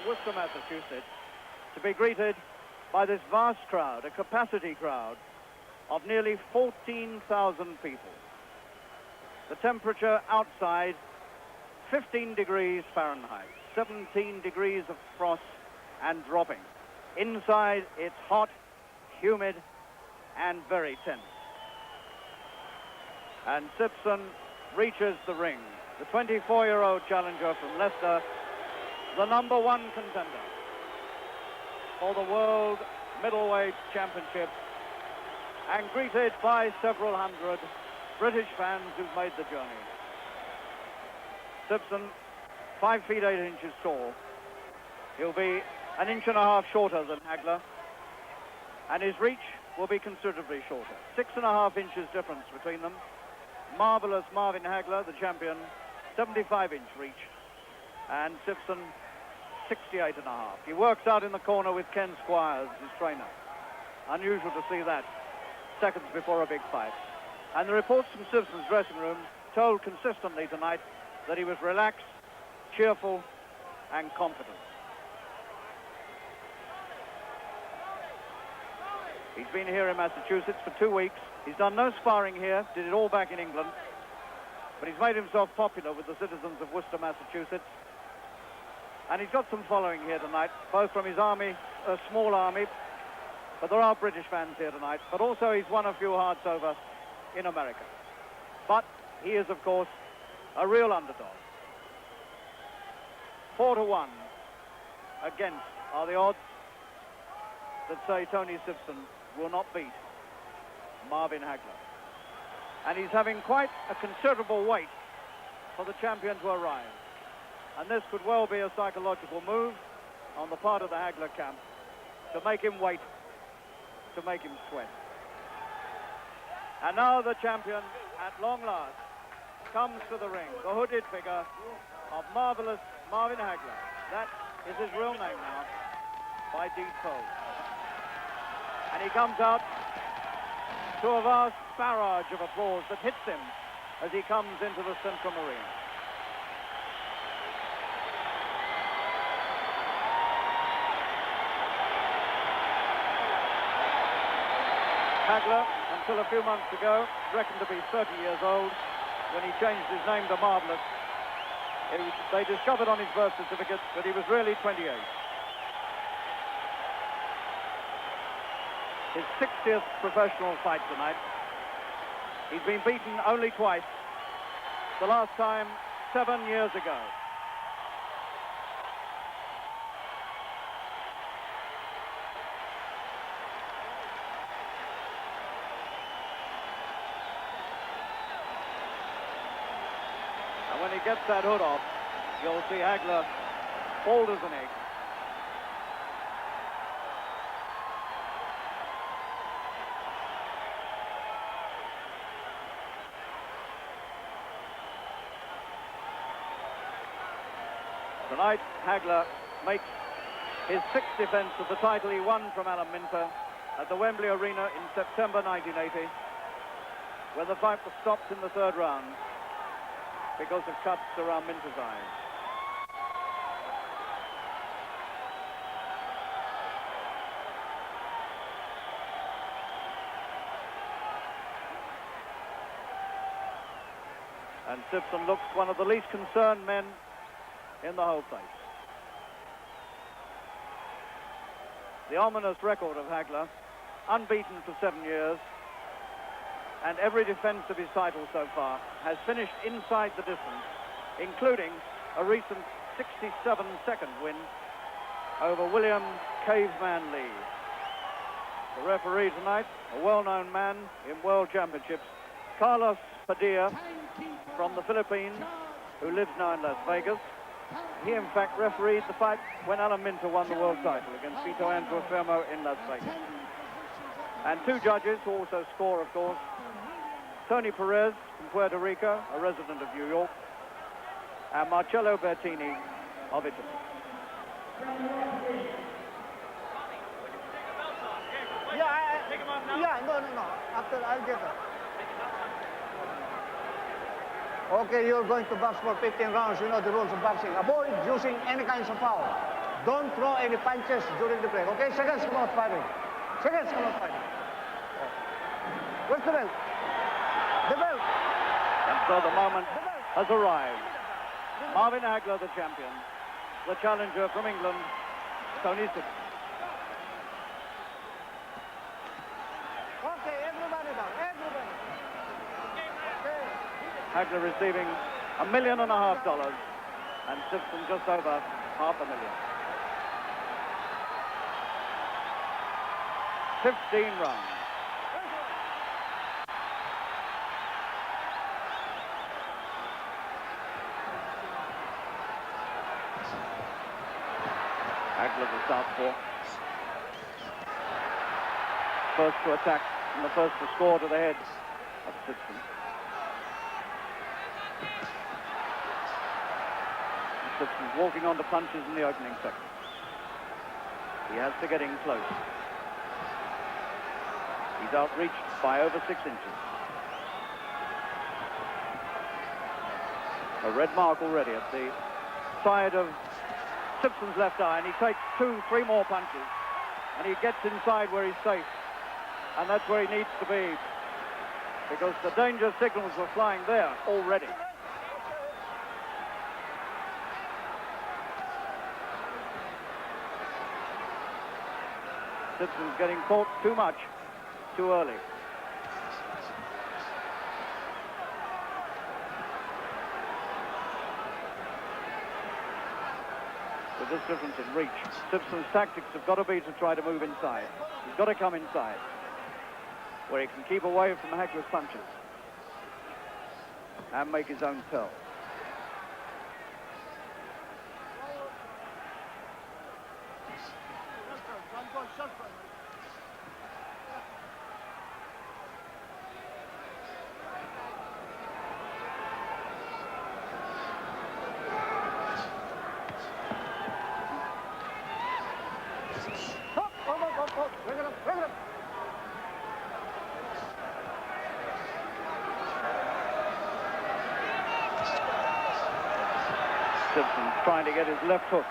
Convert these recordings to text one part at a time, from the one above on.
Worcester, Massachusetts, to be greeted by this vast crowd, a capacity crowd of nearly 14,000 people. The temperature outside, 15 degrees Fahrenheit, 17 degrees of frost and dropping. Inside, it's hot, humid, and very tense. And Sibson reaches the ring. The 24-year-old challenger from Leicester, the #1 contender for the World Middleweight Championship, and greeted by several hundred British fans who've made the journey. Sibson, 5 feet 8 inches tall. He'll be 1.5 inches shorter than Hagler, and his reach will be considerably shorter. 6.5 inches difference between them. Marvelous Marvin Hagler, the champion, 75-inch reach, and Sibson, 68.5. He works out in the corner with Ken Squires, his trainer. Unusual to see that seconds before a big fight. And the reports from Sibson's dressing room told consistently tonight that he was relaxed, cheerful, and confident. He's been here in Massachusetts for 2 weeks. He's done no sparring here, did it all back in England. But he's made himself popular with the citizens of Worcester, Massachusetts. And he's got some following here tonight, both from his army, a small army, but there are British fans here tonight, but also he's won a few hearts over in America. But he is, of course, a real underdog. 4-1 against are the odds that say Tony Sibson will not beat Marvin Hagler. And he's having quite a considerable wait for the champion to arrive. And this could well be a psychological move on the part of the Hagler camp to make him wait, to make him sweat. And now the champion, at long last, comes to the ring, the hooded figure of marvelous Marvin Hagler. That is his real name now, by deed poll. And he comes out to a vast barrage of applause that hits him as he comes into the central arena. Hagler, until a few months ago, reckoned to be 30 years old when he changed his name to Marvelous. They discovered on his birth certificate that he was really 28. His 60th professional fight tonight. He's been beaten only twice. The last time 7 years ago. And when he gets that hood off, you'll see Hagler bald as an egg. Tonight, Hagler makes his 6th defense of the title he won from Alan Minter at the Wembley Arena in September 1980, where the fight was stopped in the 3rd round because of cuts around Minter's eyes. And Sibson looks one of the least concerned men in the whole place. The ominous record of Hagler, unbeaten for 7 years, and every defense of his title so far has finished inside the distance, including a recent 67-second win over William Caveman Lee. The referee tonight, a well-known man in world championships, Carlos Padilla from the Philippines, who lives now in Las Vegas. He, in fact, refereed the fight when Alan Minter won the world title against Vito Antuofermo in Las Vegas. And 2 judges who also score, of course, Tony Perez from Puerto Rico, a resident of New York, and Marcello Bertini of Italy. No. After, I'll get it. Okay, you're going to box for 15 rounds. You know the rules of boxing. Avoid using any kinds of foul. Don't throw any punches during the break. Okay, seconds come out fighting. Seconds come out fighting. Where's the belt? The belt. And so the moment has arrived. Marvin Hagler, the champion. The challenger from England, Tony Sibson. Okay, everybody down. Everybody. Okay. Hagler receiving $1.5 million and Sibson just over $500,000. 15 rounds. Hagler, the southpaw. First to attack and the first to score to the head of Sibson. Sibson's walking on to punches in the opening second. He has to get in close. He's outreached by over 6 inches. A red mark already at the side of Sibson's left eye, and he takes 2-3 more punches, and he gets inside where he's safe, and that's where he needs to be, because the danger signals were flying there already. Sibson's getting caught too much, too early. With this difference in reach, Sibson's tactics have got to be to try to move inside. He's got to come inside, where he can keep away from Hagler's punches and make his own tell. Sibson trying to get his left hook,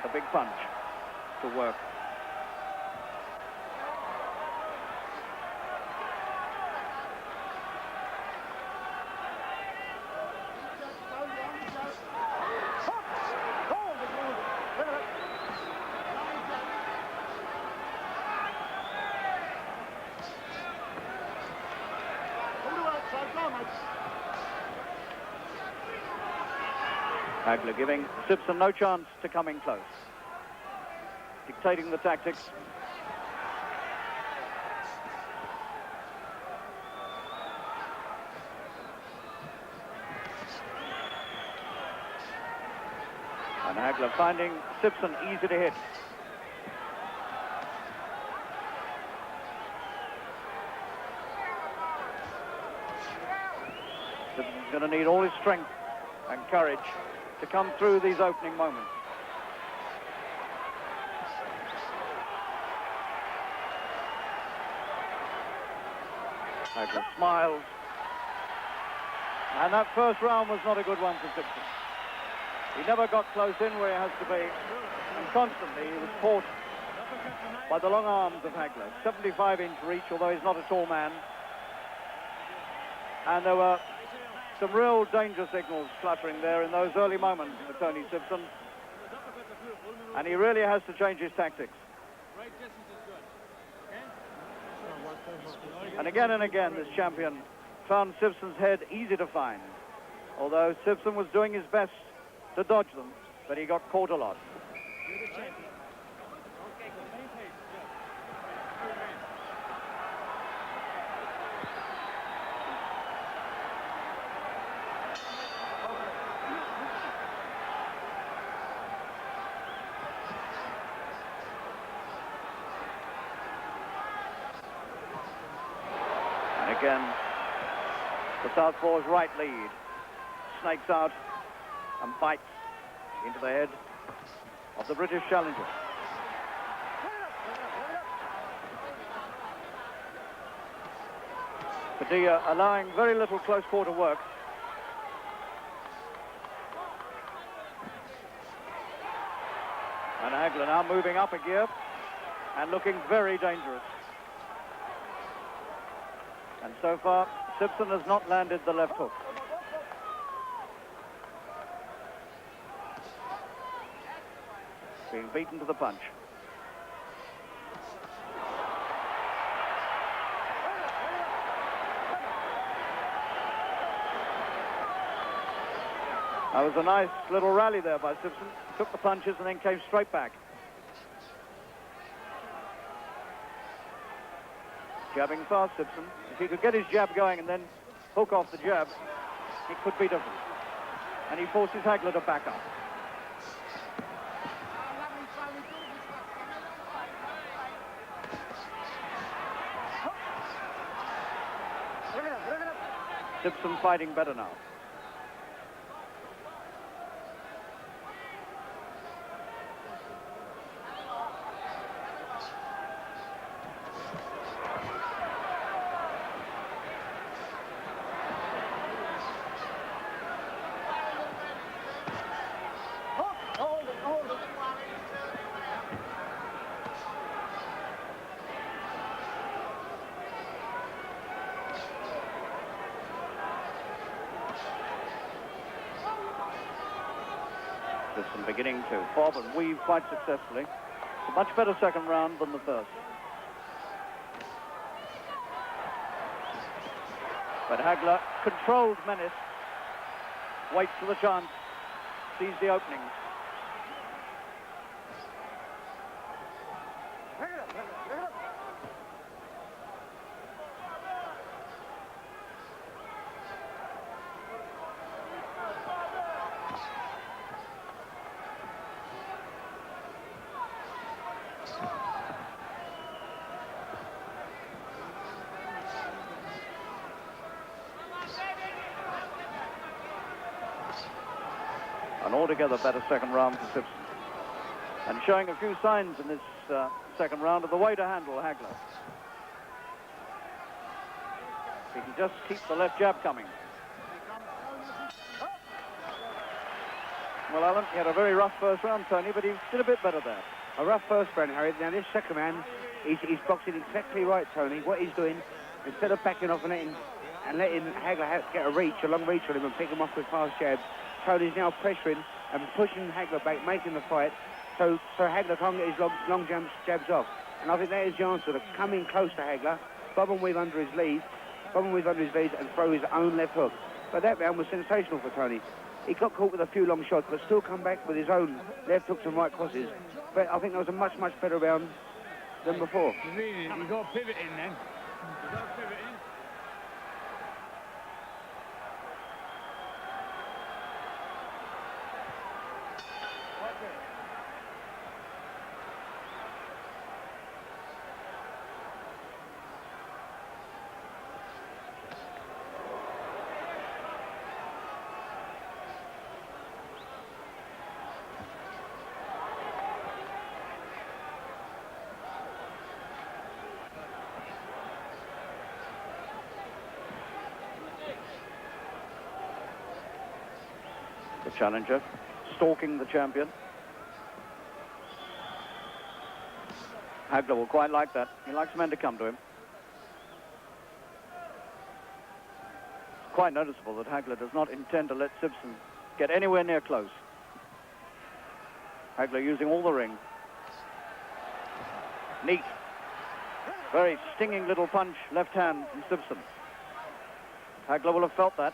a big punch, to work. Hagler giving Sibson no chance to come in close. Dictating the tactics. And Hagler finding Sibson easy to hit. Sibson's going to need all his strength and courage to come through these opening moments. Hagler smiles. And that first round was not a good one for Sibson. He never got close in where he has to be. And constantly he was caught by the long arms of Hagler. 75-inch reach, although he's not a tall man. And there were some real danger signals fluttering there in those early moments for Tony Sibson. And he really has to change his tactics. And again, this champion found Sibson's head easy to find. Although Sibson was doing his best to dodge them, but he got caught a lot. Again, the southpaw's right lead snakes out and bites into the head of the British challenger. Padilla allowing very little close quarter work. And Hagler now moving up a gear and looking very dangerous. And so far, Sibson has not landed the left hook. Being beaten to the punch. That was a nice little rally there by Sibson. Took the punches and then came straight back. Jabbing fast, Sibson. If he could get his jab going and then hook off the jab, it could be different. And he forces Hagler to back up. Sibson fighting better now. Sibson beginning to bob and weave quite successfully. It's a much better second round than the first. But Hagler, controlled menace, waits for the chance, sees the openings. An altogether better second round for Sibson. And showing a few signs in this second round of the way to handle Hagler. He can just keep the left jab coming. Well, Alan, he had a very rough first round, Tony, but he did a bit better there. A rough first round, Harry. Now this second round, he's boxing exactly right, Tony. What he's doing, instead of backing off and letting Hagler get a long reach on him and pick him off with fast jabs, Tony's now pressuring and pushing Hagler back, making the fight, so Hagler can't get his long jabs off. And I think that is the answer, to come in close to Hagler, bob and weave under his lead, and throw his own left hook. But that round was sensational for Tony. He got caught with a few long shots, but still come back with his own left hooks and right crosses. But I think that was a much better round than before. You've got to pivot in then. You've got to pivot in. The challenger stalking the champion. Hagler will quite like that. He likes men to come to him. It's quite noticeable that Hagler does not intend to let Sibson get anywhere near close. Hagler using all the ring. Neat. Very stinging little punch, left hand from Sibson. Hagler will have felt that.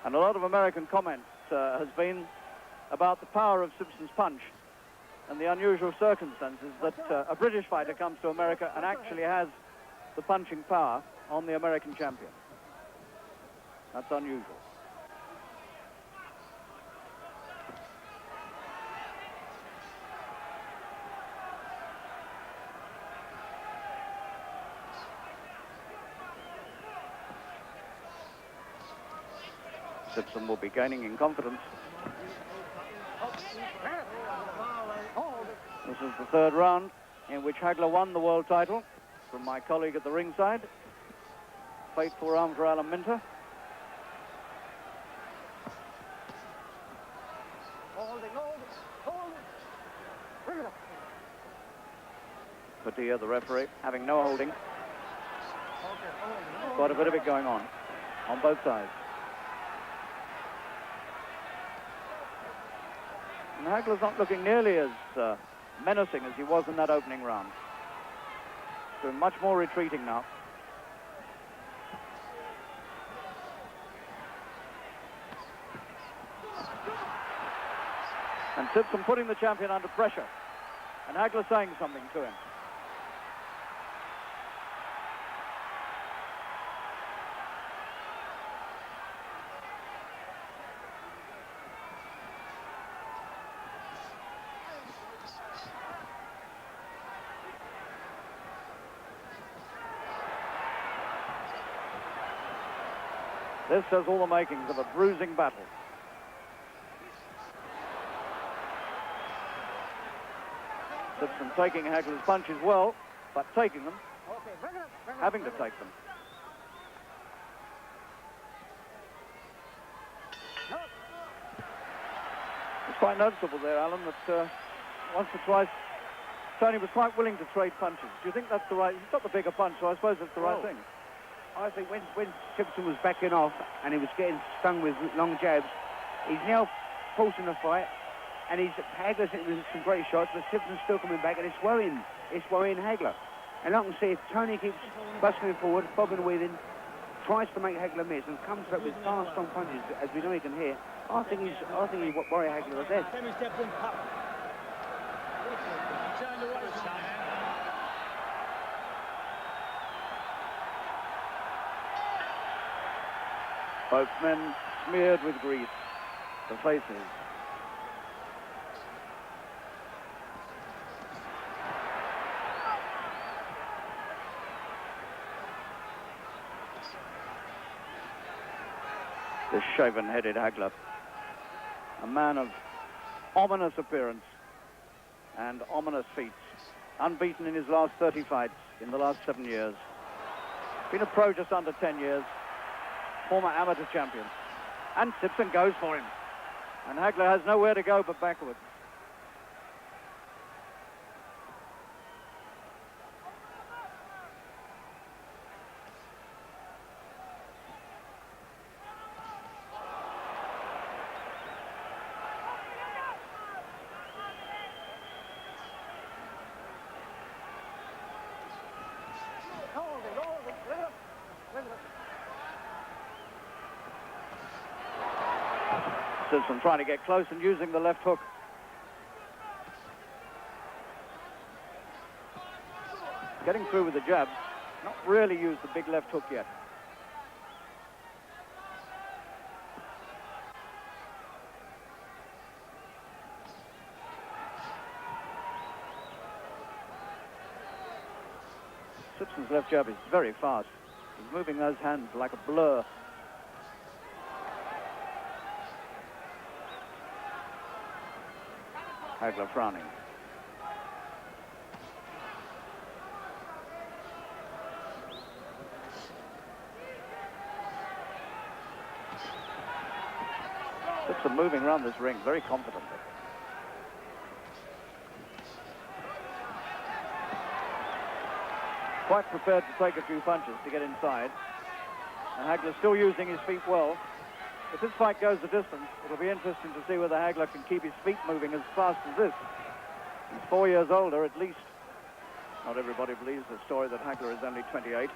And a lot of American comment has been about the power of Sibson's punch and the unusual circumstances that a British fighter comes to America and actually has the punching power on the American champion. That's unusual. Sibson will be gaining in confidence. This is the third round in which Hagler won the world title from my colleague at the ringside. Fateful round for Alan Minter. Bring it up. Padilla, the referee, having no holding. Okay, hold. Quite a bit of it going on both sides. And Hagler's not looking nearly as menacing as he was in that opening round. Doing much more retreating now. And Sibson putting the champion under pressure. And Hagler saying something to him. This has all the makings of a bruising battle. Sibson taking Hagler's punches well, but taking them, Okay, bring it up. having to take them. It's quite noticeable there, Alan, that once or twice Tony was quite willing to trade punches. Do you think that's the right... He's got the bigger punch, so I suppose that's the right thing. I think when Sibson was backing off and he was getting stung with long jabs, he's now forcing the fight, and Hagler's hitting some great shots, but Sibson's still coming back, and it's worrying Hagler. And I can see if Tony keeps busting forward, bobbing and weaving, tries to make Hagler miss, and comes up with fast, strong punches, as we know he can hit, I think he worry Hagler to death. Both men smeared with grease, the faces. This shaven-headed Hagler, a man of ominous appearance and ominous feats, unbeaten in his last 30 fights in the last 7 years. Been a pro just under 10 years. Former amateur champion. And Sibson goes for him. And Hagler has nowhere to go but backwards. Sibson trying to get close and using the left hook. Getting through with the jab. Not really used the big left hook yet. Sibson's left jab is very fast. He's moving those hands like a blur. Hagler frowning. Sibson moving around this ring very confidently. Quite prepared to take a few punches to get inside. And Hagler still using his feet well. If this fight goes the distance, it'll be interesting to see whether Hagler can keep his feet moving as fast as this. He's 4 years older, at least. Not everybody believes the story that Hagler is only 28.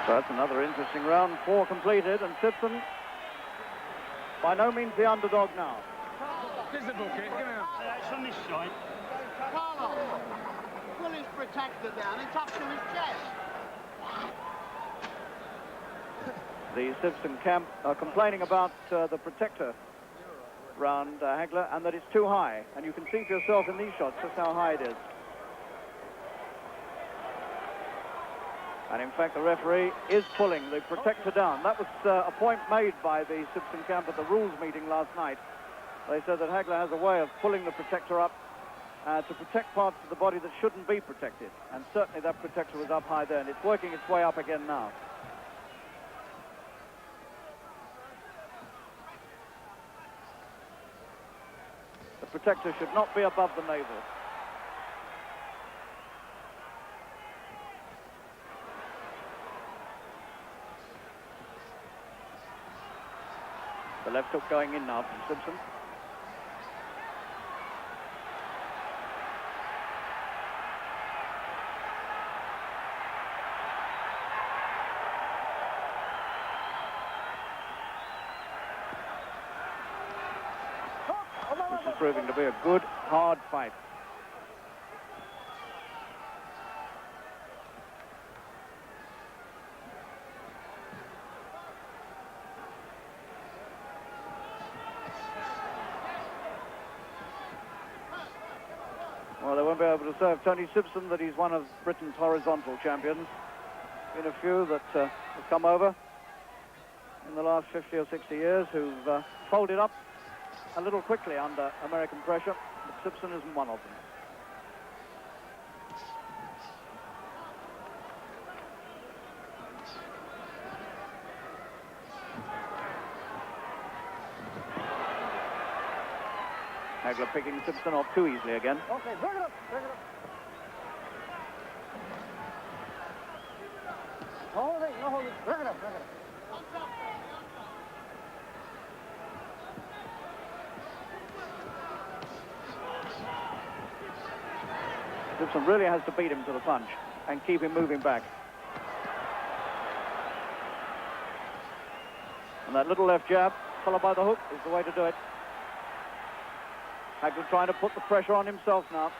So that's another interesting round. 4 completed, and Sibson by no means the underdog now. Here's the bucket. Come on. It's on this side. Carlo, pull his protector down and tap to his chest. The Sibson camp are complaining about the protector round Hagler, and that it's too high. And you can see for yourself in these shots just how high it is. And in fact, the referee is pulling the protector down. That was a point made by the Sibson camp at the rules meeting last night. They said that Hagler has a way of pulling the protector up to protect parts of the body that shouldn't be protected. And certainly that protector was up high there, and it's working its way up again now. The protector should not be above the navel. The left hook going in now from Sibson. This is proving to be a good, hard fight. Well, they won't be able to serve Tony Sibson that he's one of Britain's horizontal champions. Been a few that have come over in the last 50 or 60 years who've folded up a little quickly under American pressure, but Sibson isn't one of them. Hagler picking Sibson off too easily again. Okay, bring it up, bring it up. Hold it, no hold it. Bring it up, bring it up. Sibson really has to beat him to the punch and keep him moving back. And that little left jab, followed by the hook, is the way to do it. Hagler trying to put the pressure on himself now,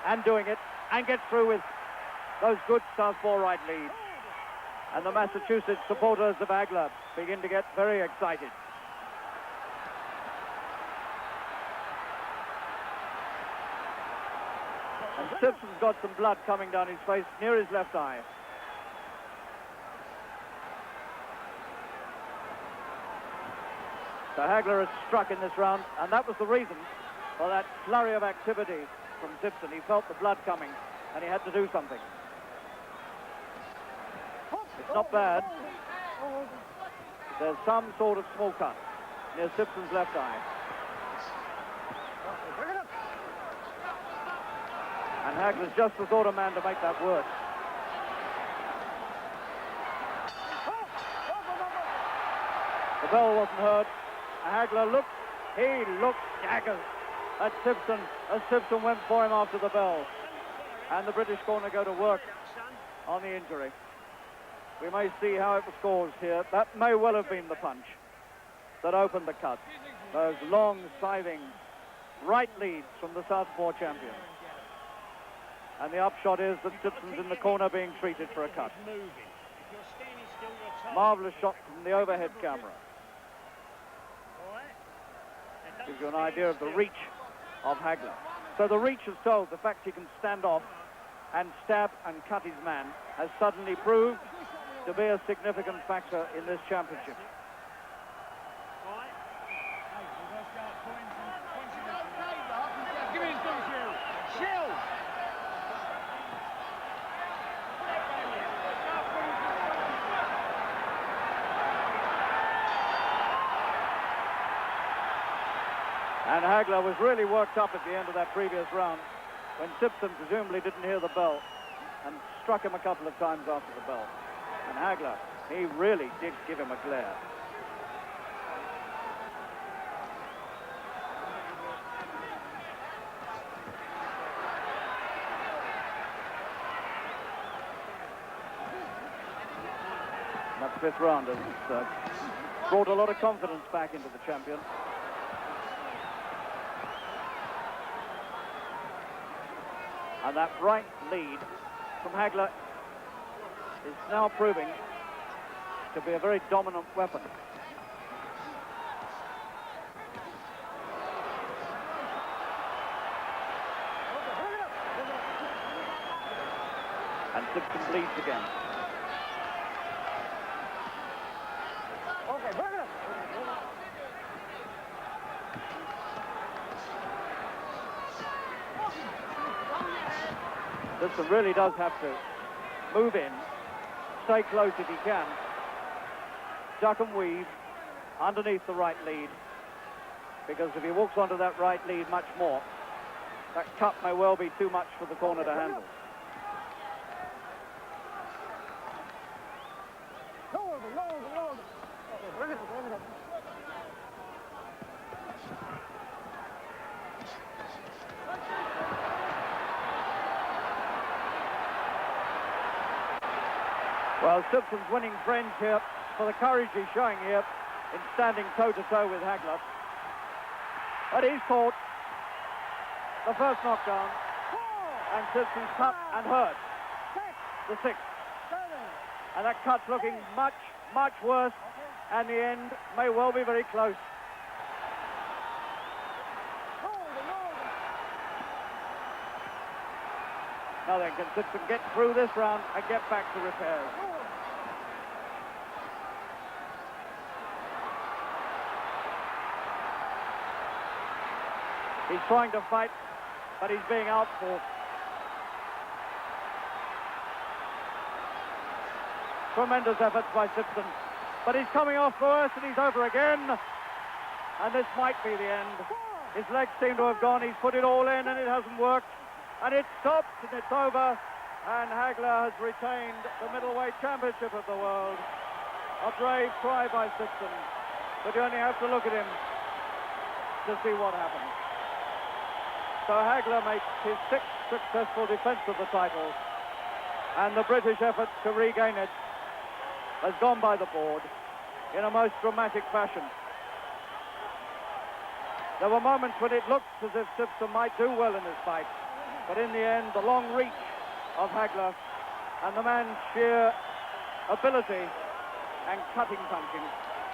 and doing it, and gets through with those good southpaw right leads. And the Massachusetts supporters of Hagler begin to get very excited. And Sibson's got some blood coming down his face near his left eye. So Hagler has struck in this round, and that was the reason for that flurry of activity from Sibson. He felt the blood coming, and he had to do something. It's not bad. There's some sort of small cut near Sibson's left eye. And Hagler's just the sort of man to make that work. The bell wasn't heard. Hagler looked, he looked daggers at Sibson as Sibson went for him after the bell. And the British corner go to work on the injury. We may see how it was caused here. That may well have been the punch that opened the cut. Those long, scything right leads from the southpaw champion. And the upshot is that Sibson's in the corner being treated for a cut. Marvellous shot from the overhead camera. Gives you an idea of the reach of Hagler. So the reach has told, the fact he can stand off and stab and cut his man has suddenly proved to be a significant factor in this championship. Give me his gun, Shield! And Hagler was really worked up at the end of that previous round when Sibson presumably didn't hear the bell and struck him a couple of times after the bell. And Hagler, he really did give him a glare. And that fifth round has brought a lot of confidence back into the champion. And that right lead from Hagler is now proving to be a very dominant weapon. And Sibson leads again. Okay, bring it up. Sibson really does have to move in, stay close if he can, duck and weave underneath the right lead, because if he walks onto that right lead much more, that cut may well be too much for the corner to handle. Well, Sibson's winning friends here for the courage he's showing here in standing toe-to-toe with Hagler. But he's caught the first knockdown, and Sibson's cut and hurt the sixth. And that cut's looking much, much worse, and the end may well be very close. Now then, can Sibson get through this round and get back to repairs? He's trying to fight, but he's being outfought. Tremendous efforts by Sibson, but he's coming off first and he's over again. And this might be the end. His legs seem to have gone. He's put it all in and it hasn't worked. And it stops and it's over. And Hagler has retained the middleweight championship of the world. A brave try by Sibson, but you only have to look at him to see what happens. So Hagler makes his sixth successful defense of the title, and the British effort to regain it has gone by the board in a most dramatic fashion. There were moments when it looked as if Sibson might do well in this fight, but in the end, the long reach of Hagler and the man's sheer ability and cutting punching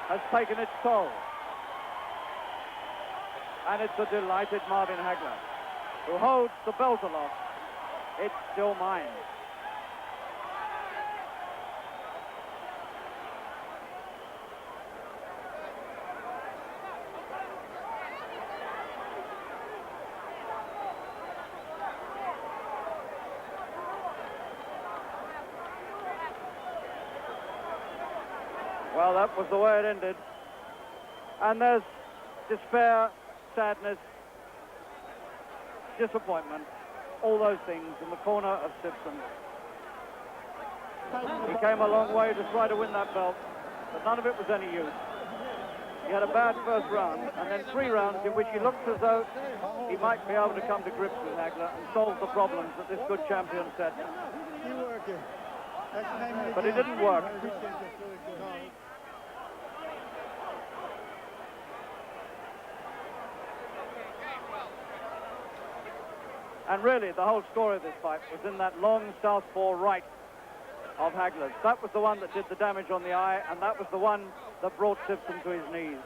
has taken its toll. And it's a delighted Marvin Hagler, who holds the belt aloft. It's still mine. Well, that was the way it ended. And there's despair, sadness, disappointment, all those things in the corner of Sibson. He came a long way to try to win that belt, but none of it was any use. He had a bad first round, and then 3 rounds in which he looked as though he might be able to come to grips with Hagler and solve the problems that this good champion set. But it didn't work. And really, the whole story of this fight was in that long southpaw right of Hagler's. That was the one that did the damage on the eye, and that was the one that brought Sibson to his knees.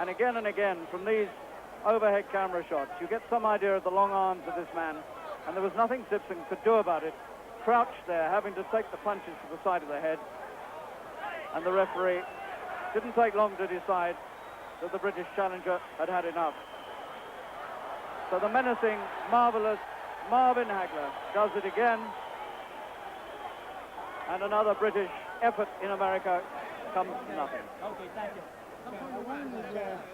And again, from these overhead camera shots, you get some idea of the long arms of this man, and there was nothing Sibson could do about it. Crouched there, having to take the punches to the side of the head. And the referee didn't take long to decide that the British challenger had had enough. So the menacing, marvelous Marvin Hagler does it again. And another British effort in America comes to nothing. Okay, thank you.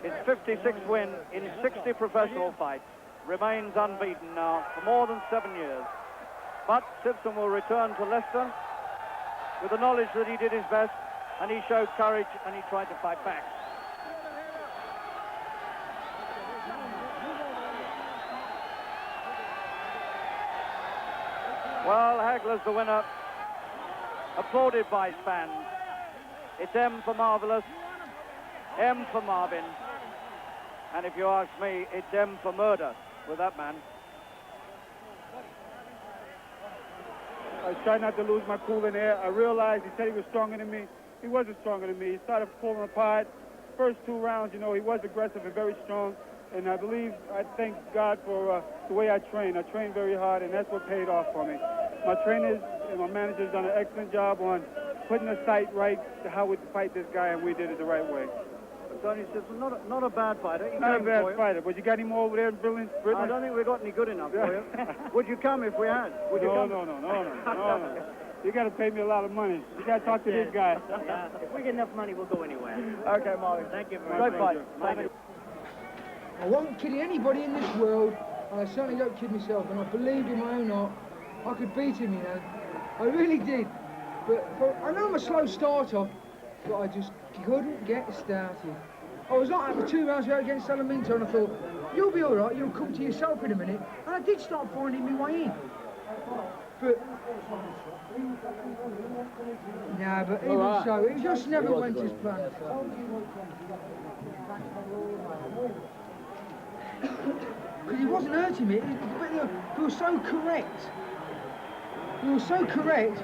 His 56th win in 60 professional fights, remains unbeaten now for more than 7 years. But Sibson will return to Leicester with the knowledge that he did his best, and he showed courage and he tried to fight back. Well, Hagler's the winner, applauded by his fans. It's M for marvellous, M for Marvin. And if you ask me, it's M for murder with that man. I was trying not to lose my cool in there. I realized he said he was stronger than me. He wasn't stronger than me. He started pulling apart. First 2 rounds, you know, he was aggressive and very strong. And I thank God for the way I train. I trained very hard, and that's what paid off for me. My trainers and my managers done an excellent job on putting the sight right to how we fight this guy, and we did it the right way. Tony Sibson, not a bad fighter. He Not a came bad for you. fighter, but you got any more over there in Britain? I don't think we got any good enough for you. Would you come if we had? Would you come? No. You got to pay me a lot of money. You got to talk to this guy. Yeah, if we get enough money, we'll go anywhere. Okay, Marvin. Thank you very much. Great fight. Thank you. I wasn't kidding anybody in this world, and I certainly don't kid myself, and I believed in my own heart I could beat him, you know. I really did. But I know I'm a slow starter, but I just couldn't get started. I was like after 2 rounds against Salaminto, and I thought, you'll be all right, you'll come to yourself in a minute. And I did start finding my way in. But no, but even so, it just never went as planned. Because he wasn't hurting me, he was so correct. He was so correct.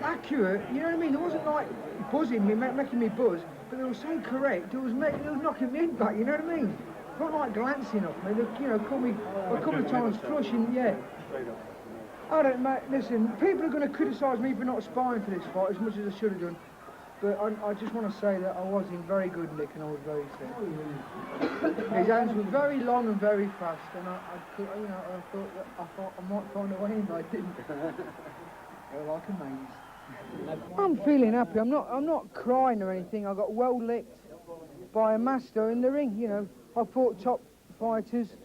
Accurate, you know what I mean? It wasn't like buzzing me, making me buzz, but they were so correct, it was knocking me in back, you know what I mean? Not like glancing off me, you know, caught me a couple of times flushing, yeah. I don't, mate, listen, people are going to criticise me for not sparring for this fight as much as I should have done, but I just want to say that I was in very good nick and I was very fit. His hands were very long and very fast, and I thought I might find a way in, but I didn't. They were like a maze. I'm feeling happy. I'm not crying or anything. I got well licked by a master in the ring. You know, I fought top fighters.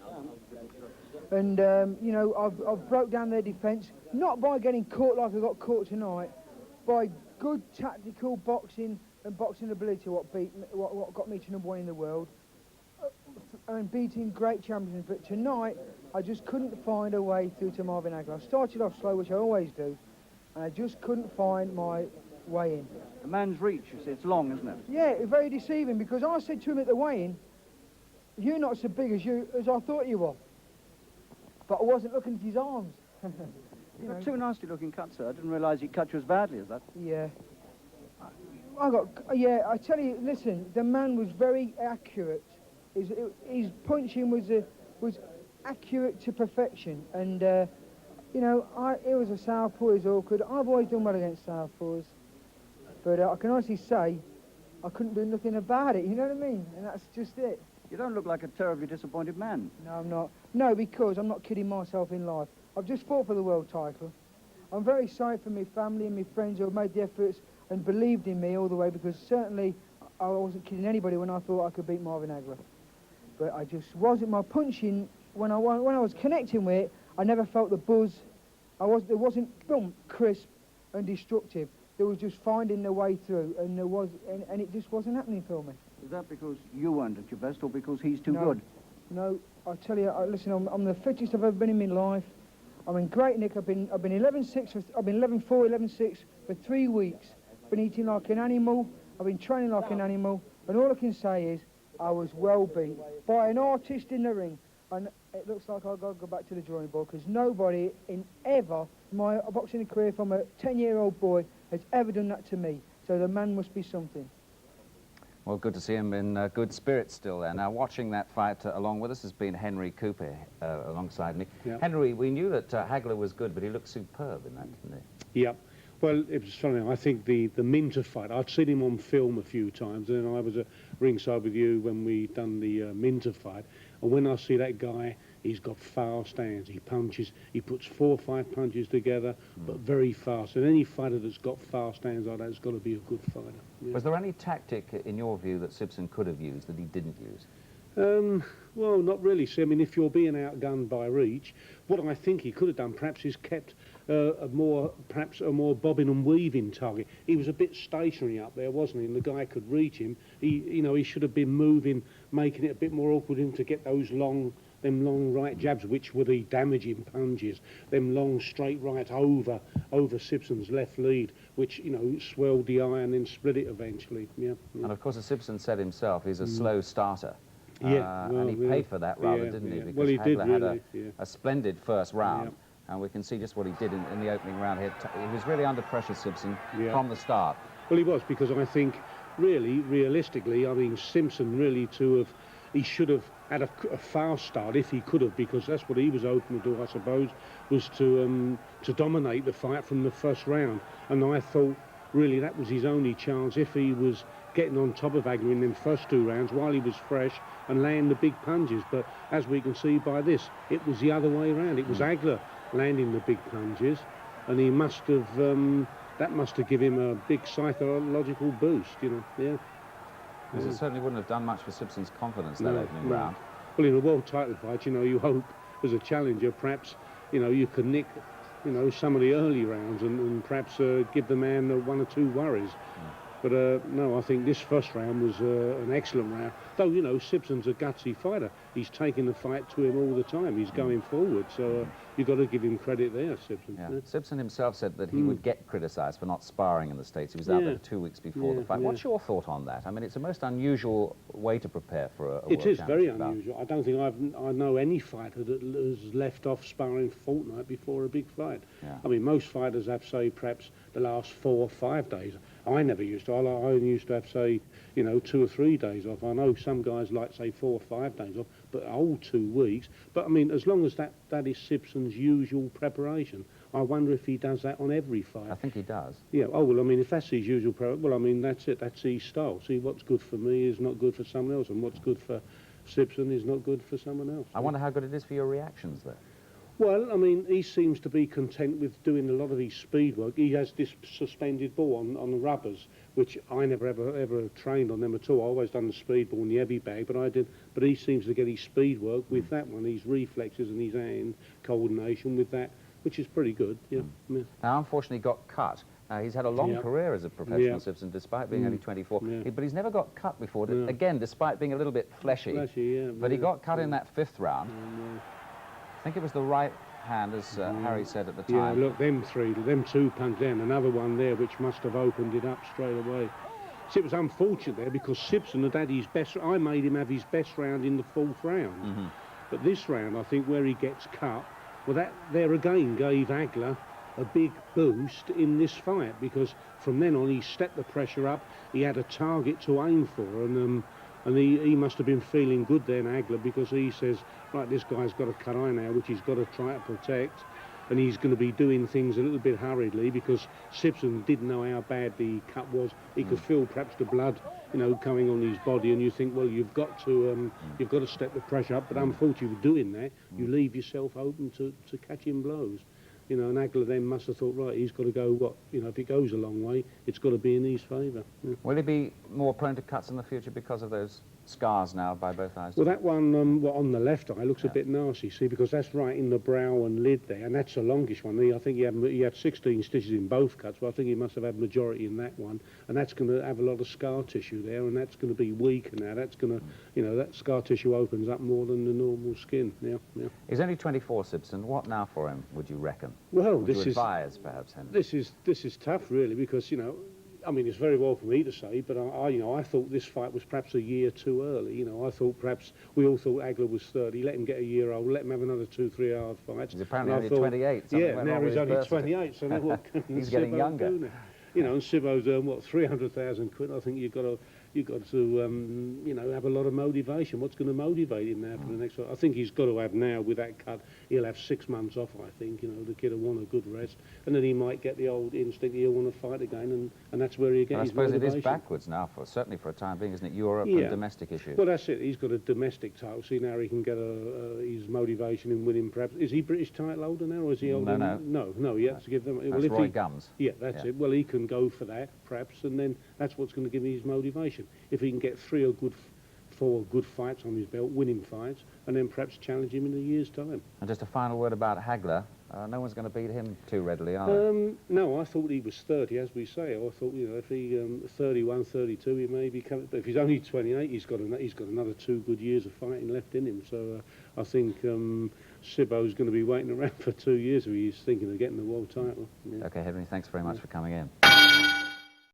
And, you know, I've broke down their defence, not by getting caught like I got caught tonight, by good tactical boxing and boxing ability, what got me to #1 in the world, and beating great champions. But tonight, I just couldn't find a way through to Marvin Hagler. I started off slow, which I always do, and I just couldn't find my way in. The man's reach, you see, it's long, isn't it? Yeah, very deceiving, because I said to him at the weigh-in, you're not so big as I thought you were. But I wasn't looking at his arms. You've got 2 nasty-looking cuts, sir. I didn't realise he cut you as badly as that. Yeah. I tell you, listen, the man was very accurate. His punching was accurate to perfection. And, you know, it was a southpaw, it was awkward. I've always done well against southpaws. But I can honestly say, I couldn't do nothing about it, you know what I mean? And that's just it. You don't look like a terribly disappointed man. No, I'm not. No, because I'm not kidding myself in life. I've just fought for the world title. I'm very sorry for my family and my friends who have made the efforts and believed in me all the way, because certainly I wasn't kidding anybody when I thought I could beat Marvin Hagler. But I just wasn't. My punching, when I was connecting with it, I never felt the buzz. There wasn't boom, crisp and destructive. There was just finding the way through, and it just wasn't happening for me. Is that because you weren't at your best, or because he's too good? No, I tell you, listen, I'm the fittest I've ever been in my life. I'm in great nick. I've been 11-6. I've been 11-4, 11-6 for 3 weeks. Been eating like an animal. I've been training like an animal, and all I can say is I was well beat by an artist in the ring. And it looks like I've got to go back to the drawing board, because nobody in my boxing career from a 10-year-old boy has ever done that to me. So the man must be something. Well, good to see him in good spirits still there. Now, watching that fight along with us has been Henry Cooper alongside me. Yep. Henry, we knew that Hagler was good, but he looked superb in that, didn't he? Yep. Well, it was funny. I think the Minter fight, I'd seen him on film a few times, and then I was at ringside with you when we done the Minter fight. And when I see that guy, he's got fast hands. He punches, he puts 4 or 5 punches together, but very fast. And any fighter that's got fast hands like that has got to be a good fighter. Yeah. Was there any tactic, in your view, that Sibson could have used that he didn't use? Well, not really. See, I mean, if you're being outgunned by reach, what I think he could have done perhaps is kept perhaps a more bobbing and weaving target. He was a bit stationary up there, wasn't he? And the guy could reach him. He should have been moving, making it a bit more awkward for him to get those long them long right jabs, which were the damaging punches, them long straight right over Sibson's left lead, which, you know, swelled the eye and then split it eventually. Yeah. And of course, as Sibson said himself, he's a slow starter. Yeah, and he paid for that rather, didn't he? Because he Hagler did had really, a splendid first round, and we can see just what he did in the opening round here. He was really under pressure, Sibson, from the start. Well, he was, because I think, really, realistically, I mean, Sibson really he should have had a fast start if he could have, because that's what he was hoping to do, I suppose, was to dominate the fight from the first round. And I thought, really, that was his only chance if he was getting on top of Hagler in them first 2 rounds while he was fresh and laying the big punches. But as we can see by this, it was the other way around. It was Hagler landing the big punches, and he must have, that must have given him a big psychological boost, you know. Yeah. It certainly wouldn't have done much for Sibson's confidence that opening round. Well, in a world title fight, you know, you hope as a challenger, perhaps, you know, you can nick, you know, some of the early rounds and perhaps give the man 1 or 2 worries. But no, I think this first round was an excellent round. Though, you know, Sibson's a gutsy fighter. He's taking the fight to him all the time. He's going forward. So you've got to give him credit there, Sibson. Yeah. Sibson himself said that he would get criticised for not sparring in the States. He was out there 2 weeks before the fight. What's your thought on that? I mean, it's a most unusual way to prepare for a It is very unusual. I don't think I know any fighter that has left off sparring a fortnight before a big fight. I mean, most fighters have, say, perhaps the last 4 or 5 days. I never used to. I only used to have, say, you know, 2 or 3 days off. I know some guys like, say, 4 or 5 days off, but a whole 2 weeks. But, I mean, as long as that is Sibson's usual preparation, I wonder if he does that on every fight. I think he does. Yeah, oh, well, I mean, if that's his usual preparation, well, I mean, that's it. That's his style. See, what's good for me is not good for someone else, and what's good for Sibson is not good for someone else. I wonder how good it is for your reactions there. Well, I mean, he seems to be content with doing a lot of his speed work. He has this suspended ball on the rubbers, which I never ever trained on them at all. I always done the speed ball in the heavy bag, but I did. But he seems to get his speed work with that one, his reflexes and his hand coordination with that, which is pretty good. Yeah. Now, unfortunately, he got cut. He's had a long career as a professional, Sibson, despite being only 24. But he's never got cut before, again, despite being a little bit fleshy. But he got cut in that 5th round. I think it was the right hand, as Harry said at the time. Yeah, look, them 2 punches there, and another one there, which must have opened it up straight away. See, it was unfortunate there because Sibson had had his best. I made him have his best round in the 4th round. But this round, I think, where he gets cut, well, that there again gave Hagler a big boost in this fight, because from then on he stepped the pressure up. He had a target to aim for, and he must have been feeling good then, Hagler, because he says, right, this guy's got a cut eye now, which he's got to try to protect, and he's going to be doing things a little bit hurriedly, because Sibson didn't know how bad the cut was. He could feel perhaps the blood, you know, coming on his body, and you think, well, you've got to step the pressure up, but unfortunately, doing that, you leave yourself open to catching blows. You know, and Hagler then must have thought, right, he's got to go, what, you know, if it goes a long way, it's got to be in his favour. Will he be more prone to cuts in the future because of those scars now by both eyes? Well, that one on the left eye looks a bit nasty, see, because that's right in the brow and lid there, and that's the longest one. I think he had 16 stitches in both cuts, but I think he must have had majority in that one, and that's going to have a lot of scar tissue there, and that's going to be weaker now. That's going to, you know, that scar tissue opens up more than the normal skin. He's only 24, Sibson. What now for him, would you reckon? Well, would you advise, perhaps, Henry? This is tough, really, because, you know, I mean, it's very well for me to say, but I thought this fight was perhaps a year too early. You know, I thought perhaps we all thought Hagler was 30. Let him get a year old. Let him have another 2-3 hard fights. He's apparently only 28. Yeah, now he's only 28. So now what can he's getting Sibbo younger. Do now? You know, and Sibbo's what, 300,000 quid. I think you've got to you know, have a lot of motivation. What's going to motivate him now for the next fight? I think he's got to have now, with that cut, he'll have 6 months off, I think. You know, the kid will want a good rest, and then he might get the old instinct he'll want to fight again, and that's where he gets his motivation. I suppose it is backwards now, certainly for a time being, isn't it? Europe and domestic issues. Well, that's it. He's got a domestic title. See, now he can get his motivation in winning, perhaps. Is he British title holder now, or is he older? No, he has to give them... That's Roy Gums. Yeah, that's it. Well, he can go for that, perhaps, and then that's what's going to give him his motivation. If he can get 3 or 4 good fights on his belt, winning fights, and then perhaps challenge him in a year's time. And just a final word about Hagler. no one's going to beat him too readily, are they? No, I thought he was 30, as we say. I thought, you know, if he 31, 32, he may be coming. But if he's only 28, he's got another 2 good years of fighting left in him. So I think Sibbo's going to be waiting around for 2 years if he's thinking of getting the world title. Yeah. Okay, Henry, thanks very much for coming in.